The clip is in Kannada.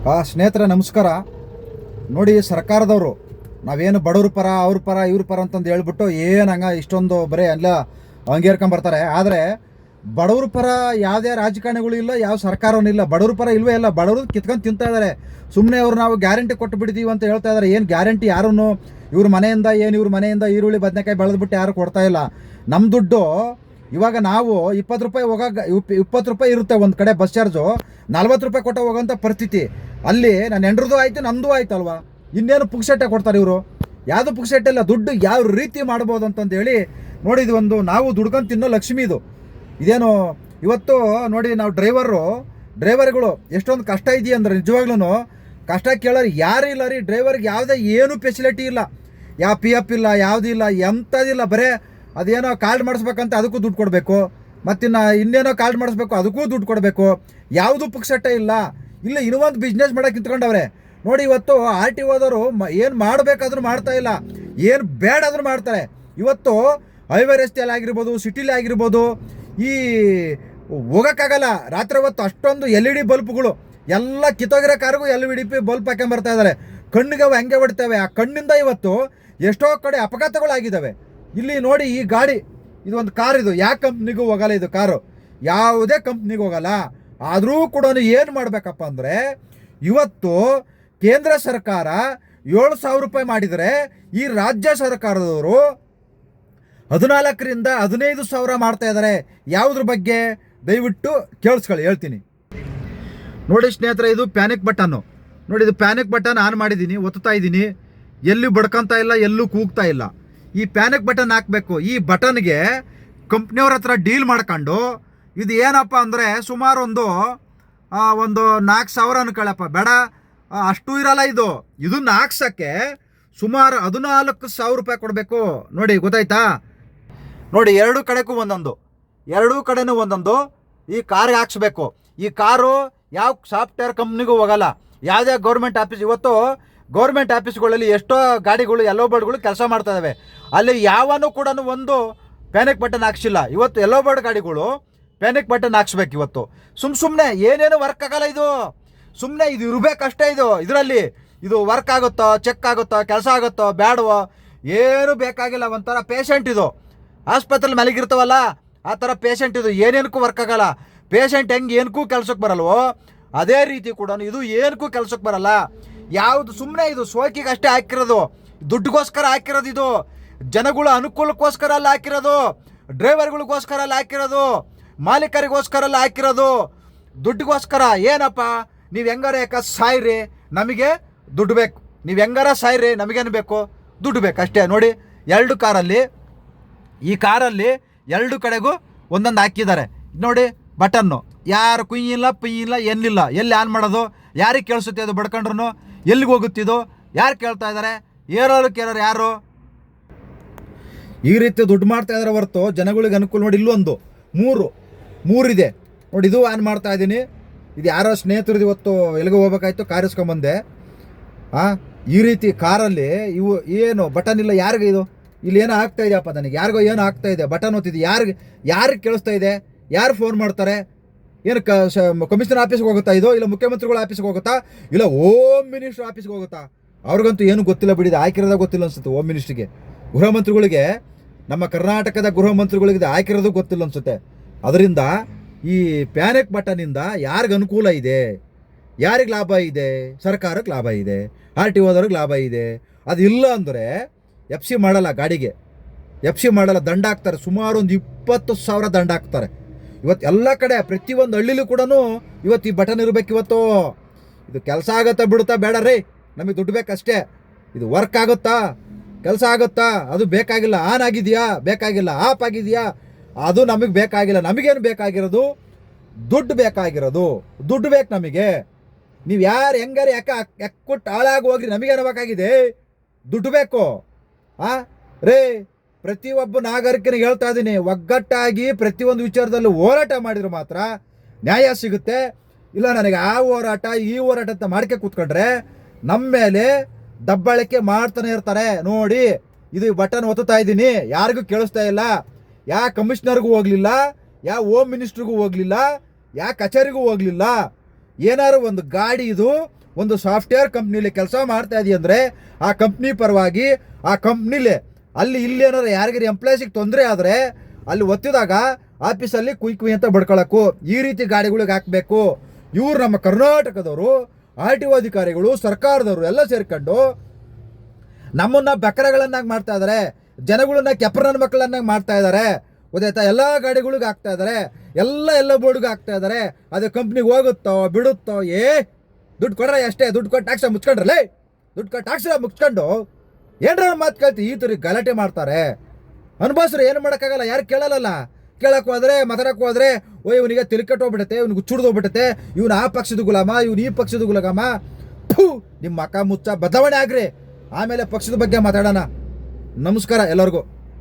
ಸ್ನೇಹಿತರೆ ನಮಸ್ಕಾರ. ನೋಡಿ, ಸರ್ಕಾರದವರು ನಾವೇನು ಬಡವ್ರ ಪರ ಅವ್ರ ಪರ ಇವ್ರ ಪರ ಅಂತಂದು ಹೇಳ್ಬಿಟ್ಟು ಏನು ಹಂಗೆ ಇಷ್ಟೊಂದು ಬರೀ ಎಲ್ಲ ಹಂಗೇರ್ಕೊಂಬರ್ತಾರೆ. ಆದರೆ ಬಡವ್ರ ಪರ ಯಾವುದೇ ರಾಜಕಾರಣಿಗಳು ಇಲ್ಲ, ಯಾವ ಸರ್ಕಾರವೂ ಇಲ್ಲ. ಬಡವ್ರ ಪರ ಇಲ್ವೇ ಇಲ್ಲ. ಬಡವರು ಕಿತ್ಕೊಂಡು ತಿಂತಾ ಇದ್ದಾರೆ. ಸುಮ್ಮನೆ ಅವ್ರು ನಾವು ಗ್ಯಾರಂಟಿ ಕೊಟ್ಟು ಬಿಡ್ತೀವಿ ಅಂತ ಹೇಳ್ತಾ ಇದ್ದಾರೆ. ಏನು ಗ್ಯಾರಂಟಿ ಯಾರೂ ಇವ್ರ ಮನೆಯಿಂದ ಈರುಳ್ಳಿ ಬದನೆಕಾಯಿ ಬೆಳೆದ್ಬಿಟ್ಟು ಯಾರು ಕೊಡ್ತಾ ಇಲ್ಲ. ನಮ್ಮ ದುಡ್ಡು ಇವಾಗ ನಾವು 20 ರೂಪಾಯಿ ಹೋಗಾಗ 20 ರೂಪಾಯಿ ಇರುತ್ತೆ ಒಂದು ಕಡೆ ಬಸ್ ಚಾರ್ಜು, 40 ರೂಪಾಯಿ ಕೊಟ್ಟು ಹೋಗೋಂಥ ಪರಿಸ್ಥಿತಿ. ಅಲ್ಲಿ ನನ್ನ ಹೆಂಡ್ರದ್ದು ಆಯಿತು, ನಮ್ಮದು ಆಯ್ತಲ್ವಾ. ಇನ್ನೇನು ಪುಕ್ಸಟ್ಟೆ ಕೊಡ್ತಾರೆ ಇವರು. ಯಾವುದು ಪುಕ್ಸಟ್ಟೆ ಇಲ್ಲ. ದುಡ್ಡು ಯಾವ ರೀತಿ ಮಾಡ್ಬೋದು ಅಂತಂದೇಳಿ ನೋಡಿ, ಇದು ಒಂದು ನಾವು ದುಡ್ಕೊಂಡು ತಿನ್ನೋ ಲಕ್ಷ್ಮಿ ಇದು. ಇದೇನು ಇವತ್ತು ನೋಡಿ, ನಾವು ಡ್ರೈವರ್ಗಳು ಎಷ್ಟೊಂದು ಕಷ್ಟ ಇದೆಯಾ ಅಂದರೆ ನಿಜವಾಗ್ಲೂ ಕಷ್ಟ ಕೇಳೋರು ಯಾರು ಇಲ್ಲ ರೀ. ಡ್ರೈವರ್ಗೆ ಯಾವುದೇ ಏನು ಫೆಸಿಲಿಟಿ ಇಲ್ಲ, ಯಾವ PF ಇಲ್ಲ, ಯಾವುದಿಲ್ಲ, ಎಂಥದಿಲ್ಲ. ಬರೇ ಅದೇನೋ ಕಾರ್ಡ್ ಮಾಡಿಸ್ಬೇಕಂತ ಅದಕ್ಕೂ ದುಡ್ಡು ಕೊಡಬೇಕು, ಇನ್ನೇನೋ ಕಾರ್ಡ್ ಮಾಡಿಸ್ಬೇಕು ಅದಕ್ಕೂ ದುಡ್ಡು ಕೊಡಬೇಕು. ಯಾವುದು ಪುಕ್ಸಟ್ಟೆ ಇಲ್ಲ. ಇಲ್ಲ ಇನ್ನೊಂದು ಬಿಸ್ನೆಸ್ ಮಾಡೋಕೆ ನಿಂತ್ಕೊಂಡವ್ರೆ ನೋಡಿ. ಇವತ್ತು RTOದವರು ಏನು ಮಾಡಬೇಕಾದ್ರೂ ಮಾಡ್ತಾ ಇಲ್ಲ, ಏನು ಬೇಡಾದ್ರೂ ಮಾಡ್ತಾರೆ. ಇವತ್ತು ಹೈವೇ ರಸ್ತೆಯಲ್ಲಿ ಆಗಿರ್ಬೋದು, ಸಿಟಿಲಿ ಆಗಿರ್ಬೋದು, ಈ ಹೋಗೋಕ್ಕಾಗಲ್ಲ ರಾತ್ರಿ ಹೊತ್ತು ಅಷ್ಟೊಂದು LED ಬಲ್ಪ್ಗಳು ಎಲ್ಲ ಕಿತ್ತೋಗಿರೋ ಕಾರಿಗೂ LED ಬಲ್ಪ್ ಹಾಕೊಂಬರ್ತಾ ಇದ್ದಾರೆ. ಕಣ್ಣಿಗೆ ಅವು ಹಂಗೆ ಹೊಡಿತವೆ. ಆ ಕಣ್ಣಿಂದ ಇವತ್ತು ಎಷ್ಟೋ ಕಡೆ ಅಪಘಾತಗಳಾಗಿದ್ದಾವೆ. ಇಲ್ಲಿ ನೋಡಿ, ಈ ಗಾಡಿ ಇದು ಒಂದು ಕಾರ್, ಇದು ಯಾವ ಕಂಪ್ನಿಗೂ ಹೋಗಲ್ಲ. ಇದು ಕಾರು ಯಾವುದೇ ಕಂಪ್ನಿಗೂ ಹೋಗಲ್ಲ. ಆದರೂ ಕೂಡ ಏನು ಮಾಡಬೇಕಪ್ಪ ಅಂದರೆ, ಇವತ್ತು ಕೇಂದ್ರ ಸರ್ಕಾರ 7,000 ರೂಪಾಯಿ ಮಾಡಿದರೆ ಈ ರಾಜ್ಯ ಸರ್ಕಾರದವರು 14ರಿಂದ 15,000 ಮಾಡ್ತಾ ಇದ್ದಾರೆ. ಯಾವುದ್ರ ಬಗ್ಗೆ ದಯವಿಟ್ಟು ಕೇಳಿಸ್ಕೊಳ್ಳಿ, ಹೇಳ್ತೀನಿ ನೋಡಿ ಸ್ನೇಹಿತರೆ. ಇದು ಪ್ಯಾನಿಕ್ ಬಟನ್ನು ನೋಡಿ. ಇದು ಪ್ಯಾನಿಕ್ ಬಟನ್ ಆನ್ ಮಾಡಿದ್ದೀನಿ, ಒತ್ತುತ್ತಾ ಇದ್ದೀನಿ. ಎಲ್ಲೂ ಬಡ್ಕೊತಾ ಇಲ್ಲ, ಎಲ್ಲೂ ಕೂಗ್ತಾ ಇಲ್ಲ. ಈ ಪ್ಯಾನಿಕ್ ಬಟನ್ ಹಾಕಬೇಕು. ಈ ಬಟನ್ಗೆ ಕಂಪ್ನಿಯವ್ರ ಹತ್ರ ಡೀಲ್ ಮಾಡ್ಕೊಂಡು, ಇದು ಏನಪ್ಪ ಅಂದರೆ ಸುಮಾರು ಒಂದು 4,000 ಅನ್ಕೊಳ್ಳಪ್ಪ, ಬೇಡ ಅಷ್ಟು ಇರಲ್ಲ. ಇದನ್ನ ಹಾಕ್ಸೋಕ್ಕೆ ಸುಮಾರು 14,000 ರೂಪಾಯಿ ಕೊಡಬೇಕು. ನೋಡಿ ಗೊತ್ತಾಯ್ತಾ? ನೋಡಿ, ಎರಡೂ ಕಡೆನೂ ಒಂದೊಂದು ಈ ಕಾರ್ಗೆ ಹಾಕ್ಸ್ಬೇಕು. ಈ ಕಾರು ಯಾವ ಸಾಫ್ಟ್ವೇರ್ ಕಂಪ್ನಿಗೂ ಹೋಗಲ್ಲ, ಯಾವುದೇ ಗೌರ್ಮೆಂಟ್ ಆಫೀಸ್. ಇವತ್ತು ಗೌರ್ಮೆಂಟ್ ಆಫೀಸ್ಗಳಲ್ಲಿ ಎಷ್ಟೋ ಗಾಡಿಗಳು ಎಲ್ಲೋ ಬರ್ಡ್ಗಳು ಕೆಲಸ ಮಾಡ್ತಾ ಇದ್ದಾವೆ. ಅಲ್ಲಿ ಯಾವನೂ ಕೂಡ ಒಂದು ಪ್ಯಾನಿಕ್ ಬಟನ್ ಹಾಕ್ಸಿಲ್ಲ. ಇವತ್ತು ಎಲ್ಲೋ ಬರ್ಡ್ ಗಾಡಿಗಳು ಪ್ಯಾನಿಕ್ ಬಟನ್ ಹಾಕ್ಸ್ಬೇಕು. ಇವತ್ತು ಸುಮ್ಮನೆ ಏನೇನು ವರ್ಕ್ ಆಗಲ್ಲ. ಇದು ಸುಮ್ಮನೆ ಇದು ಇರಬೇಕಷ್ಟೇ. ಇದರಲ್ಲಿ ಇದು ವರ್ಕ್ ಆಗುತ್ತೋ, ಚೆಕ್ ಆಗುತ್ತೋ, ಕೆಲಸ ಆಗುತ್ತೋ, ಬೇಡವೋ ಏನು ಬೇಕಾಗಿಲ್ಲ. ಒಂಥರ ಪೇಷಂಟ್ ಇದು. ಆಸ್ಪತ್ರೆಲಿ ಮಲಗಿರ್ತಾವಲ್ಲ ಆ ಥರ ಪೇಷಂಟ್ ಇದು. ಏನೇನಕ್ಕೂ ವರ್ಕ್ ಆಗಲ್ಲ. ಪೇಷಂಟ್ ಹೆಂಗೆ ಏನಕ್ಕೂ ಕೆಲ್ಸಕ್ಕೆ ಬರಲ್ವೋ ಅದೇ ರೀತಿ ಕೂಡ ಇದು ಏನಕ್ಕೂ ಕೆಲ್ಸಕ್ಕೆ ಬರಲ್ಲ. ಯಾವುದು ಸುಮ್ಮನೆ ಇದು ಸೋಕಿಗೆ ಅಷ್ಟೇ ಹಾಕಿರೋದು, ದುಡ್ಡುಗೋಸ್ಕರ ಹಾಕಿರೋದು. ಇದು ಜನಗಳ ಅನುಕೂಲಕ್ಕೋಸ್ಕರ ಅಲ್ಲ ಹಾಕಿರೋದು, ಡ್ರೈವರ್ಗಳಿಗೋಸ್ಕರ ಅಲ್ಲ ಹಾಕಿರೋದು, ಮಾಲೀಕರಿಗೋಸ್ಕರ ಅಲ್ಲ ಹಾಕಿರೋದು, ದುಡ್ಡಿಗೋಸ್ಕರ. ಏನಪ್ಪ, ನೀವು ಹೆಂಗಾರ ಸಾಯ್ರಿ, ನಮಗೆ ದುಡ್ಡು ಬೇಕು. ನೀವು ಹೆಂಗಾರ ಸಾಯ್ರಿ, ನಮಗೇನು ಬೇಕು? ದುಡ್ಡು ಬೇಕು ಅಷ್ಟೇ. ನೋಡಿ, ಈ ಕಾರಲ್ಲಿ ಎರಡು ಕಡೆಗೂ ಒಂದೊಂದು ಹಾಕಿದ್ದಾರೆ ನೋಡಿ ಬಟನ್ನು. ಯಾರು ಕುಯ್ಯಿಲ್ಲ ಪಿಯ್ಯಿಲ್ಲ, ಏನಿಲ್ಲ. ಎಲ್ಲಿ ಆನ್ ಮಾಡೋದು? ಯಾರಿಗೆ ಕೇಳಿಸುತ್ತೆ ಅದು? ಬಡ್ಕೊಂಡ್ರು ಎಲ್ಲಿಗೆ ಹೋಗುತ್ತಿದ್ದು? ಯಾರು ಕೇಳ್ತಾ ಇದ್ದಾರೆ? ಕೇಳೋರು ಯಾರು? ಈ ರೀತಿ ದುಡ್ಡು ಮಾಡ್ತಾ ಇದ್ದಾರೆ ಹೊರತು ಜನಗಳಿಗೆ ಅನುಕೂಲ. ನೋಡಿ, ಇಲ್ಲೊಂದು ಮೂರಿದೆ ನೋಡಿ. ಇದು ಆನ್ ಮಾಡ್ತಾ ಇದ್ದೀನಿ. ಇದು ಯಾರೋ ಸ್ನೇಹಿತರದ್ದು ಇವತ್ತು ಎಲ್ಲಿಗೆ ಹೋಗ್ಬೇಕಾಯ್ತು, ಕಾರಿಸ್ಕೊಂಬಂದೆ. ಈ ರೀತಿ ಕಾರಲ್ಲಿ ಇವು ಏನು ಬಟನ್ ಇಲ್ಲ. ಯಾರಿಗೆ ಇದು? ಇಲ್ಲಿ ಏನೋ ಆಗ್ತಾ ಇದೆಯಪ್ಪ ನನಗೆ, ಯಾರಿಗೋ ಏನೋ ಆಗ್ತಾ ಇದೆ. ಬಟನ್ ಒತ್ತಿದೆ. ಯಾರಿಗೆ ಕೇಳಿಸ್ತಾ ಇದೆ? ಯಾರು ಫೋನ್ ಮಾಡ್ತಾರೆ? ಏನು ಕಮಿಷನರ್ ಆಫೀಸ್ಗೆ ಹೋಗುತ್ತಾ ಇದು? ಇಲ್ಲ ಮುಖ್ಯಮಂತ್ರಿಗಳ ಆಫೀಸ್ಗೆ ಹೋಗುತ್ತಾ? ಇಲ್ಲ ಹೋಮ್ ಮಿನಿಸ್ಟರ್ ಆಫೀಸ್ಗೆ ಹೋಗುತ್ತಾ? ಅವ್ರಿಗಂತೂ ಏನು ಗೊತ್ತಿಲ್ಲ ಬಿಡಿದೆ. ಹಾಕಿರೋದಾಗ ಗೊತ್ತಿಲ್ಲ ಅನ್ಸುತ್ತೆ ಹೋಮ್ ಮಿನಿಸ್ಟ್ರಿಗೆ. ಗೃಹ ಮಂತ್ರಿಗಳಿಗೆ, ನಮ್ಮ ಕರ್ನಾಟಕದ ಗೃಹ ಮಂತ್ರಿಗಳಿಗೆ ಹಾಕಿರೋದು ಗೊತ್ತಿಲ್ಲ ಅನ್ಸುತ್ತೆ. ಅದರಿಂದ ಈ ಪ್ಯಾನಿಕ್ ಬಟನಿಂದ ಯಾರಿಗೆ ಅನುಕೂಲ ಇದೆ? ಯಾರಿಗೆ ಲಾಭ ಇದೆ? ಸರ್ಕಾರಕ್ಕೆ ಲಾಭ ಇದೆ, RTOದವ್ರಿಗೆ ಲಾಭ ಇದೆ. ಅದಿಲ್ಲ ಅಂದರೆ FC ಮಾಡಲ್ಲ, ಗಾಡಿಗೆ FC ಮಾಡಲ್ಲ, ದಂಡ ಹಾಕ್ತಾರೆ. ಸುಮಾರು ಒಂದು 20,000 ದಂಡ ಹಾಕ್ತಾರೆ. ಇವತ್ತು ಎಲ್ಲ ಕಡೆ ಪ್ರತಿಯೊಂದು ಹಳ್ಳಿಲೂ ಕೂಡ ಇವತ್ತು ಈ ಬಟನ್ ಇರಬೇಕು. ಇವತ್ತು ಇದು ಕೆಲಸ ಆಗುತ್ತಾ ಬಿಡುತ್ತಾ ಬೇಡ ರೀ, ನಮಗೆ ದುಡ್ಡು ಬೇಕಷ್ಟೇ. ಇದು ವರ್ಕ್ ಆಗುತ್ತಾ, ಕೆಲಸ ಆಗುತ್ತಾ, ಅದು ಬೇಕಾಗಿಲ್ಲ. ಆನ್ ಆಗಿದೆಯಾ? ಬೇಕಾಗಿಲ್ಲ. ಆಫ್ ಆಗಿದೆಯಾ? ಅದು ನಮಗೆ ಬೇಕಾಗಿಲ್ಲ. ನಮಗೇನು ಬೇಕಾಗಿರೋದು? ದುಡ್ಡು ಬೇಕಾಗಿರೋದು. ದುಡ್ಡು ಬೇಕು ನಮಗೆ. ನೀವು ಯಾರು ಹೆಂಗಾರು ಯಾಕೆ ಕೊಟ್ಟು ಹಾಳಾಗಿ ಹೋಗ್ರಿ, ನಮಗೇನು ಬೇಕಾಗಿದೆ? ದುಡ್ಡು ಬೇಕು. ರೇ, ಪ್ರತಿಯೊಬ್ಬ ನಾಗರಿಕನಿಗೆ ಹೇಳ್ತಾ ಇದ್ದೀನಿ, ಒಗ್ಗಟ್ಟಾಗಿ ಪ್ರತಿಯೊಂದು ವಿಚಾರದಲ್ಲೂ ಹೋರಾಟ ಮಾಡಿದ್ರೆ ಮಾತ್ರ ನ್ಯಾಯ ಸಿಗುತ್ತೆ. ಇಲ್ಲ ನನಗೆ ಆ ಹೋರಾಟ ಈ ಹೋರಾಟ ಅಂತ ಮಾಡ್ಕೆ ಕೂತ್ಕೊಂಡ್ರೆ ನಮ್ಮ ಮೇಲೆ ದಬ್ಬಾಳಿಕೆ ಮಾಡ್ತಾನೆ ಇರ್ತಾರೆ. ನೋಡಿ, ಇದು ಬಟನ್ ಒತ್ತುತ್ತಾ ಇದ್ದೀನಿ, ಯಾರಿಗೂ ಕೇಳಿಸ್ತಾ ಇಲ್ಲ. ಯಾವ ಕಮಿಷನರ್ಗೂ ಹೋಗಲಿಲ್ಲ, ಯಾವ ಹೋಮ್ ಮಿನಿಸ್ಟ್ರಿಗೂ ಹೋಗಲಿಲ್ಲ, ಯಾವ ಕಚೇರಿಗೂ ಹೋಗಲಿಲ್ಲ. ಏನಾದ್ರು ಒಂದು ಗಾಡಿ ಇದು ಒಂದು ಸಾಫ್ಟ್ವೇರ್ ಕಂಪ್ನಿಲಿ ಕೆಲಸ ಮಾಡ್ತಾ ಇದೀಯ ಅಂದರೆ ಆ ಕಂಪ್ನಿ ಪರವಾಗಿ ಆ ಕಂಪ್ನಿಲಿ ಅಲ್ಲಿ ಇಲ್ಲಿ ಏನಾದ್ರು ಯಾರಿಗಾರು ಎಂಪ್ಲಾಯ್ಸಿಗೆ ತೊಂದರೆ ಆದರೆ ಅಲ್ಲಿ ಒತ್ತಿದಾಗ ಆಫೀಸಲ್ಲಿ ಕುಯ್ ಅಂತ ಬಡ್ಕೊಳಕ್ಕು ಈ ರೀತಿ ಗಾಡಿಗಳಿಗೆ ಹಾಕಬೇಕು. ಇವ್ರು ನಮ್ಮ ಕರ್ನಾಟಕದವರು RTO ಅಧಿಕಾರಿಗಳು ಸರ್ಕಾರದವರು ಎಲ್ಲ ಸೇರ್ಕೊಂಡು ನಮ್ಮನ್ನ ಬೆಕ್ಕರಗಳನ್ನಾಗಿ ಮಾಡ್ತಾ ಇದ್ದಾರೆ, ಜನಗಳನ್ನ ಕೆಪ್ರನ ಮಕ್ಕಳನ್ನಾಗಿ ಮಾಡ್ತಾ ಇದ್ದಾರೆ. ಗೊತ್ತಾಯ್ತಾ? ಎಲ್ಲ ಗಾಡಿಗಳಿಗೆ ಹಾಕ್ತಾ ಇದ್ದಾರೆ, ಎಲ್ಲ ಬೋರ್ಡ್ಗೆ ಹಾಕ್ತಾ ಇದ್ದಾರೆ. ಅದು ಕಂಪ್ನಿಗೆ ಹೋಗುತ್ತೋ ಬಿಡುತ್ತೋ ದುಡ್ಡು ಕೊಡ್ರೆ ಅಷ್ಟೇ, ದುಡ್ಡು ಕೊಟ್ಟು ಟ್ಯಾಕ್ಸ ಮುಚ್ಕೊಂಡ್ರಲ್ಲೇ, ದುಡ್ಡು ಕೊಟ್ಟು ಟ್ಯಾಕ್ಸ ಮುಚ್ಕೊಂಡು ಏನ್ರ ಮಾತು ಕೇಳ್ತಿ ಈ ಥರ ಗಲಾಟೆ ಮಾಡ್ತಾರೆ. ಅನುಭವಿಸ್ರು ಏನು ಮಾಡೋಕ್ಕಾಗಲ್ಲ, ಯಾರು ಕೇಳಲ್ಲ. ಕೇಳಕ್ಕೆ ಹೋದ್ರೆ ಮಾತಾಡಕ್ಕೆ ಹೋದ್ರೆ ಇವನಿಗೆ ತಿರುಕಟ್ಟು ಹೋಗ್ಬಿಟ್ಟತೆ, ಇವ್ನಿಗೆ ಹುಚ್ಚುಡ್ದು ಹೋಗ್ಬಿಟ್ಟತೆ, ಇವನು ಆ ಪಕ್ಷದ ಗುಲಾಮ, ಇವನು ಈ ಪಕ್ಷದ ಗುಲಾಮ. ನಿಮ್ಮ ಅಕ್ಕ ಮುಚ್ಚ ಬದಲಾವಣೆ ಆಗ್ರಿ, ಆಮೇಲೆ ಪಕ್ಷದ ಬಗ್ಗೆ ಮಾತಾಡೋಣ. ನಮಸ್ಕಾರ ಎಲ್ಲರಿಗೂ.